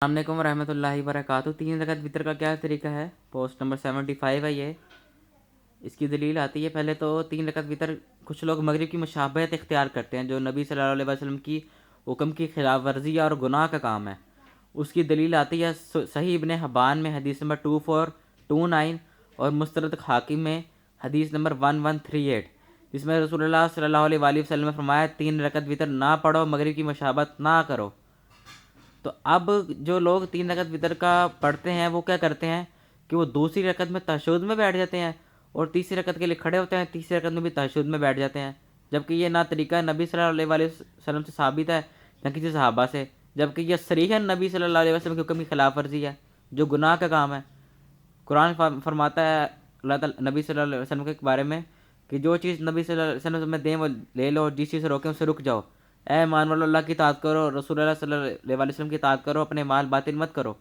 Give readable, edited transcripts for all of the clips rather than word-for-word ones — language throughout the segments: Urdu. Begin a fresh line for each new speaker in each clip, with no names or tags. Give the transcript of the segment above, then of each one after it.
السلام علیکم ورحمۃ اللہ وبرکاتہ۔ 3 رکعت وطر کا کیا طریقہ ہے؟ پوسٹ نمبر 75 ہے یہ۔ اس کی دلیل آتی ہے، پہلے تو 3 رکعت وطر کچھ لوگ مغرب کی مشابہت اختیار کرتے ہیں، جو نبی صلی اللہ علیہ وسلم کی حکم کی خلاف ورزی اور گناہ کا کام ہے۔ اس کی دلیل آتی ہے صحیح ابن حبان میں حدیث نمبر 2429 اور مستدرک حاکم میں حدیث نمبر 1138، جس میں رسول اللہ صلی اللہ علیہ وآلہ وسلم نے فرمایا 3 رکعت وطر نہ پڑھو، مغرب کی مشابہت نہ کرو۔ تو اب جو لوگ 3 رکعت وطر کا پڑھتے ہیں وہ کیا کرتے ہیں کہ وہ دوسری رکعت میں تہجد میں بیٹھ جاتے ہیں اور تیسری رکعت کے لیے کھڑے ہوتے ہیں، تیسری رکعت میں بھی تہجد میں بیٹھ جاتے ہیں، جبکہ یہ نہ طریقہ نبی صلی اللہ علیہ وآلہ وسلم سے ثابت ہے نہ کسی صحابہ سے، جبکہ یہ صریحاً نبی صلی اللہ علیہ وسلم کے حکم کی خلاف ورزی ہے، جو گناہ کا کام ہے۔ قرآن فرماتا ہے اللہ تعالیٰ نبی صلی اللہ علیہ وسلم کے بارے میں کہ جو چیز نبی صلی اللہ علیہ وسلم میں دیں وہ لے لو، جس چیز سے روکیں اس سے رک جاؤ۔ اے ایمان والو، اللہ کی اطاعت کرو، رسول اللہ صلی اللہ علیہ وسلم کی اطاعت کرو، اپنے مال باطل مت کرو۔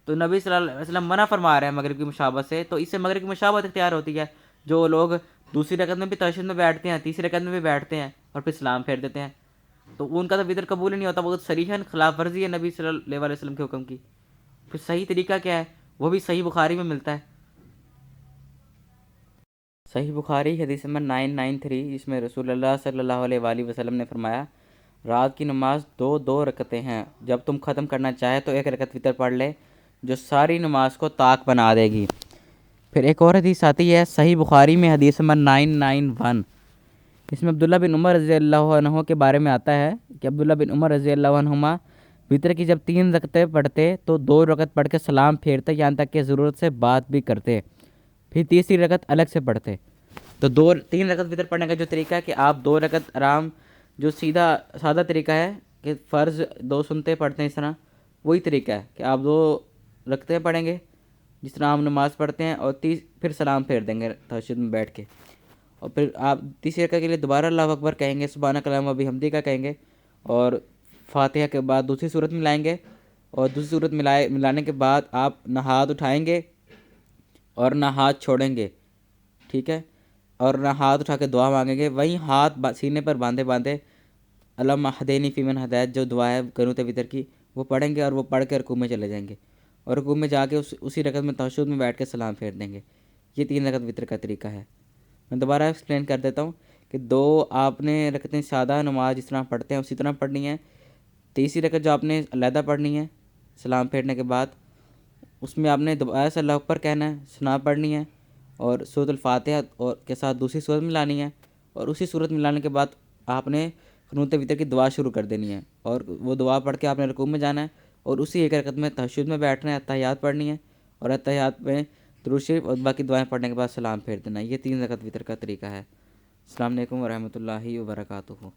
تو نبی صلی اللہ علیہ وسلم منع فرما رہے ہیں مغرب کی مشابہت سے، تو اس سے مغرب کی مشابہت اختیار ہوتی ہے۔ جو لوگ دوسری رکعت میں بھی تہجد میں بیٹھتے ہیں، تیسری رکعت میں بھی بیٹھتے ہیں اور پھر سلام پھیر دیتے ہیں، تو ان کا تو وطر قبول ہی نہیں ہوتا، وہ صریحاً خلاف ورزی ہے نبی صلی اللہ علیہ وسلم کے حکم کی۔ پھر صحیح طریقہ کیا ہے؟ وہ بھی صحیح بخاری میں ملتا ہے۔ صحیح بخاری حدیث نمبر 993، جس میں رسول اللہ صلی اللہ علیہ وآلہ وسلم نے فرمایا رات کی نماز دو رکعتیں ہیں، جب تم ختم کرنا چاہے تو 1 رکعت وطر پڑھ لے، جو ساری نماز کو طاق بنا دے گی۔ پھر ایک اور حدیث آتی ہے صحیح بخاری میں حدیث نمبر 991، اس میں عبداللہ بن عمر رضی اللہ عنہ کے بارے میں آتا ہے کہ عبداللہ بن عمر رضی اللہ عنہما وطر کی جب 3 رکعتیں پڑھتے تو 2 رکعت پڑھ کے سلام پھیرتے، یہاں تک کہ ضرورت سے بات بھی کرتے، پھر تیسری رکعت الگ سے پڑھتے۔ تو 3 رکعت وطر پڑھنے کا جو طریقہ ہے کہ آپ 2 رکعت آرام، جو سیدھا سادہ طریقہ ہے کہ فرض 2 سنتے پڑھتے ہیں، اس طرح وہی طریقہ ہے کہ آپ 2 رکعتیں پڑھیں گے جس طرح ہم نماز پڑھتے ہیں، اور پھر سلام پھیر دیں گے تہجد میں بیٹھ کے، اور پھر آپ تیسری رکعت کے لیے دوبارہ اللہ اکبر کہیں گے، سبحانک اللہم و بحمدک کا کہیں گے، اور فاتحہ کے بعد دوسری صورت ملائیں گے، اور دوسری صورت ملانے کے بعد آپ نہ ہاتھ اٹھائیں گے اور نہ ہاتھ چھوڑیں گے، ٹھیک ہے، اور نہ ہاتھ اٹھا کے دعا مانگیں گے، وہیں ہاتھ سینے پر باندھے اللہم اہدنی فیمن ہدیت، جو دعا ہے قنوت وطر کی، وہ پڑھیں گے، اور وہ پڑھ کے رکوع میں چلے جائیں گے، اور رکوع میں جا کے اسی رکعت میں تہجد میں بیٹھ کے سلام پھیر دیں گے۔ یہ 3 رکعت وطر کا طریقہ ہے۔ میں دوبارہ ایکسپلین کر دیتا ہوں کہ 2 آپ نے رکعتیں سادہ نماز جس طرح پڑھتے ہیں اسی طرح پڑھنی ہے، تیسری رکعت جو آپ نے علیحدہ پڑھنی ہے سلام پھیرنے کے بعد، اس میں آپ نے دوبارہ سے اللہ اکبر کہنا ہے، ثنا پڑھنی ہے، اور سورۃ الفاتحہ اور کے ساتھ دوسری صورت ملانی ہے، اور اسی صورت ملانے کے بعد آپ نے قنوت وطر کی دعا شروع کر دینی ہے، اور وہ دعا پڑھ کے آپ نے رکوع میں جانا ہے، اور اسی 1 رکعت میں تہجد میں بیٹھنا ہے، اتحیات پڑھنی ہے، اور اتحیات میں درود شریف اور باقی دعائیں پڑھنے کے بعد سلام پھیر دینا ہے۔ یہ 3 رکعت وطر کا طریقہ ہے۔ السلام علیکم ورحمۃ اللہ وبرکاتہ۔